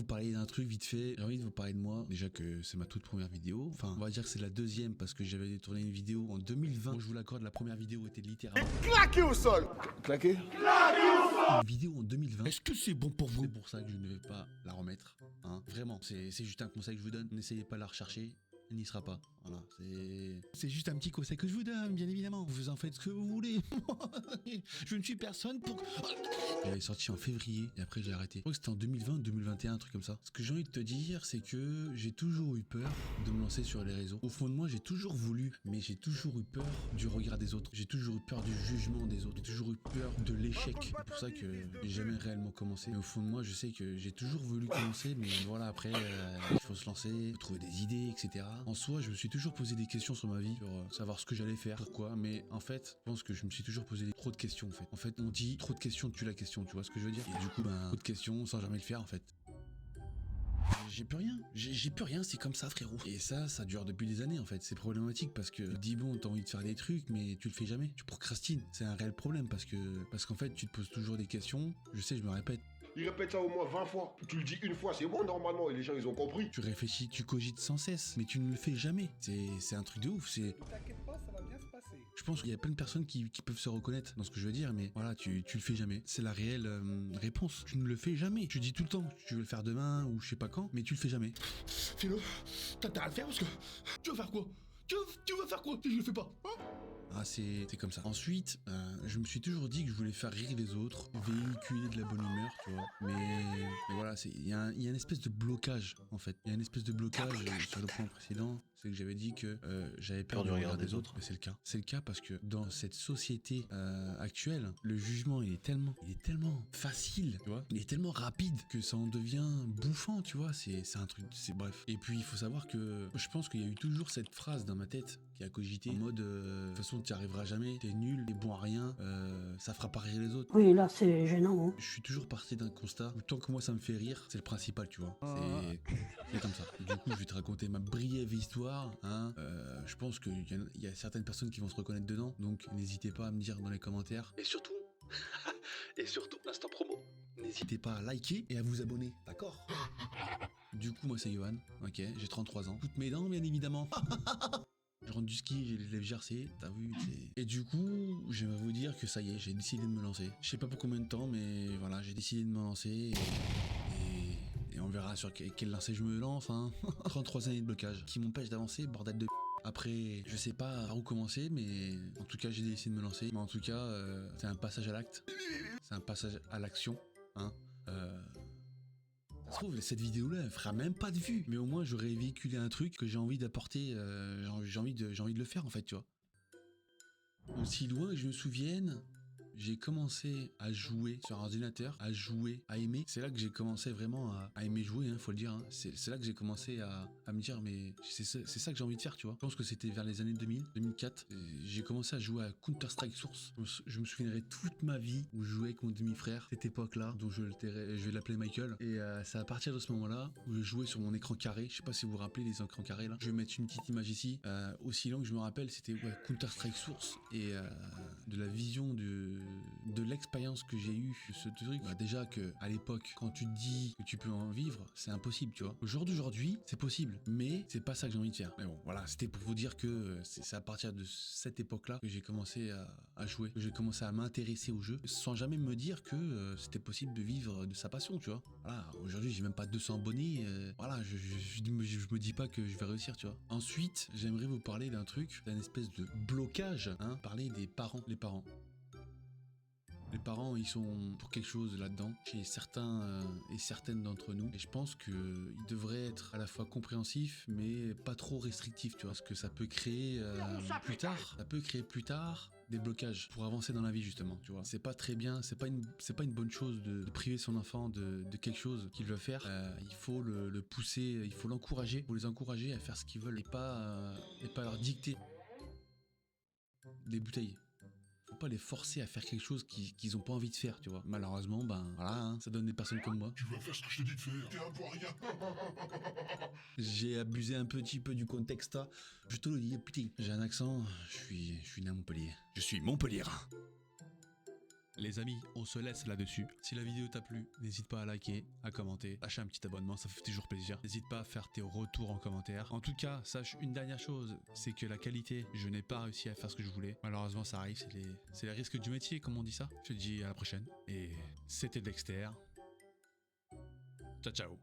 Vous parlez d'un truc vite fait, j'ai envie de vous parler de moi. Déjà que c'est ma toute première vidéo. Enfin, on va dire que c'est la deuxième parce que j'avais tourné une vidéo en 2020. Bon, je vous l'accorde, la première vidéo était littéralement claqué au sol. Claqué. une vidéo en 2020. Est-ce que c'est bon pour vous? C'est pour ça que je ne vais pas la remettre. Hein. Vraiment, c'est juste un conseil que je vous donne. N'essayez pas de la rechercher. Elle n'y sera pas. Voilà, c'est juste un petit conseil que je vous donne, bien évidemment. Vous en faites ce que vous voulez. Je ne suis personne pour... J'avais sorti en février et après j'ai arrêté. Je crois que c'était en 2020, 2021, un truc comme ça. Ce que j'ai envie de te dire, c'est que j'ai toujours eu peur de me lancer sur les réseaux. Au fond de moi, j'ai toujours voulu, mais j'ai toujours eu peur du regard des autres. J'ai toujours eu peur du jugement des autres. J'ai toujours eu peur de l'échec. C'est pour ça que j'ai jamais réellement commencé. Mais au fond de moi, je sais que j'ai toujours voulu commencer, mais voilà, après, il faut se lancer, faut trouver des idées, etc. En soi, je me suis toujours posé des questions sur ma vie, sur savoir ce que j'allais faire, pourquoi, mais en fait, je pense que je me suis toujours posé trop de questions, en fait. En fait, on dit trop de questions tue la question, tu vois ce que je veux dire? Et du coup, trop de questions sans jamais le faire, en fait. J'ai plus rien, j'ai plus rien, c'est comme ça, frérot. Et ça dure depuis des années, en fait. C'est problématique parce que tu te dis bon, t'as envie de faire des trucs, mais tu le fais jamais. Tu procrastines. C'est un réel problème parce qu'en fait, tu te poses toujours des questions. Je sais, je me répète. Il répète ça au moins 20 fois. Tu le dis une fois, c'est bon normalement et les gens ils ont compris. Tu réfléchis, tu cogites sans cesse, mais tu ne le fais jamais. C'est un truc de ouf, c'est... T'inquiète pas, ça va bien se passer. Je pense qu'il y a plein de personnes qui peuvent se reconnaître dans ce que je veux dire, mais voilà, tu le fais jamais. C'est la réelle réponse. Tu ne le fais jamais. Tu dis tout le temps, tu veux le faire demain ou je sais pas quand, mais tu le fais jamais. Philo, t'as intérêt à le faire parce que... Tu veux faire quoi? Tu veux faire quoi si je le fais pas, hein? Ah, c'est comme ça. Ensuite, je me suis toujours dit que je voulais faire rire les autres, véhiculer de la bonne humeur, tu vois. Mais voilà, il y a une espèce de blocage, en fait. Il y a une espèce de blocage sur le point précédent. C'est que j'avais dit que j'avais peur du regard des autres. Mais c'est le cas. C'est le cas parce que dans cette société actuelle, le jugement, il est tellement facile, tu vois. Il est tellement rapide que ça en devient bouffant, tu vois. C'est un truc, c'est bref. Et puis, il faut savoir que je pense qu'il y a eu toujours cette phrase dans ma tête qui a cogité en mode de toute façon tu n'y arriveras jamais, t'es nul, t'es bon à rien, ça fera pas rire les autres. Oui, là, c'est gênant. Hein. Je suis toujours parti d'un constat où tant que moi ça me fait rire, c'est le principal, tu vois. C'est comme ça. Et du coup, je vais te raconter ma brève histoire. Hein. Je pense qu'il y a certaines personnes qui vont se reconnaître dedans, donc n'hésitez pas à me dire dans les commentaires. Et surtout, l'instant promo. N'hésitez pas à liker et à vous abonner, d'accord? Du coup, moi c'est Johan, ok, j'ai 33 ans. Toutes mes dents, bien évidemment. Je rentre du ski, j'ai les lèvres gercées, t'as vu, Et du coup, j'aimerais vous dire que ça y est, j'ai décidé de me lancer. Je sais pas pour combien de temps, mais voilà, j'ai décidé de me lancer et on verra sur quel lancé je me lance, hein. 33 années de blocage qui m'empêchent d'avancer, bordel de... Après, je sais pas par où commencer, mais en tout cas, j'ai décidé de me lancer. Mais en tout cas, c'est un passage à l'acte. C'est un passage à l'action, hein. Ça se trouve, cette vidéo-là, elle fera même pas de vues. Mais au moins, j'aurais véhiculé un truc que j'ai envie d'apporter. J'ai envie de le faire, en fait, tu vois. Aussi loin que je me souvienne, j'ai commencé à jouer sur un ordinateur, à jouer, à aimer. C'est là que j'ai commencé vraiment à aimer jouer, hein, faut le dire. Hein. C'est là que j'ai commencé à me dire, mais c'est ça que j'ai envie de faire, tu vois. Je pense que c'était vers les années 2000, 2004. J'ai commencé à jouer à Counter-Strike Source. Je me souviendrai toute ma vie où je jouais avec mon demi-frère, cette époque-là, dont je vais l'appeler Michael. Et c'est à partir de ce moment-là où je jouais sur mon écran carré. Je sais pas si vous vous rappelez les écrans carrés là. Je vais mettre une petite image ici. Aussi long que je me rappelle, c'était Counter-Strike Source. Et de la vision de l'expérience que j'ai eue ce truc, déjà que à l'époque, quand tu te dis que tu peux en vivre, c'est impossible, tu vois. Au jour d'aujourd'hui, c'est possible, mais c'est pas ça que j'ai envie de faire. Mais bon, voilà, c'était pour vous dire que c'est à partir de cette époque-là que j'ai commencé à jouer, que j'ai commencé à m'intéresser au jeu, sans jamais me dire que c'était possible de vivre de sa passion, tu vois. Voilà, aujourd'hui, j'ai même pas 200 abonnés, voilà, je me dis pas que je vais réussir, tu vois. Ensuite, j'aimerais vous parler d'un truc, d'un espèce de blocage, hein, parler des parents, les parents. Les parents, ils sont pour quelque chose là-dedans, chez certains et certaines d'entre nous. Et je pense qu'ils devraient être à la fois compréhensifs, mais pas trop restrictifs, tu vois. Parce que ça peut créer plus tard des blocages pour avancer dans la vie, justement, tu vois. C'est pas très bien, c'est pas une bonne chose de priver son enfant de quelque chose qu'il veut faire. Il faut le pousser, il faut l'encourager, il faut les encourager à faire ce qu'ils veulent et pas leur dicter des bouteilles. Faut pas les forcer à faire quelque chose qu'ils ont pas envie de faire, tu vois. Malheureusement, ben voilà, hein, ça donne des personnes comme moi. Tu vas faire ce que je te dis de faire. T'es un pour rien. J'ai abusé un petit peu du contexte. Je te le dis, putain. J'ai un accent, je suis né à Montpellier. Je suis Montpellier. Les amis, on se laisse là-dessus. Si la vidéo t'a plu, n'hésite pas à liker, à commenter, lâcher un petit abonnement, ça fait toujours plaisir. N'hésite pas à faire tes retours en commentaire. En tout cas, sache une dernière chose, c'est que la qualité, je n'ai pas réussi à faire ce que je voulais. Malheureusement, ça arrive, c'est les risques du métier, comme on dit ça. Je te dis à la prochaine. Et c'était Dexter. Ciao, ciao.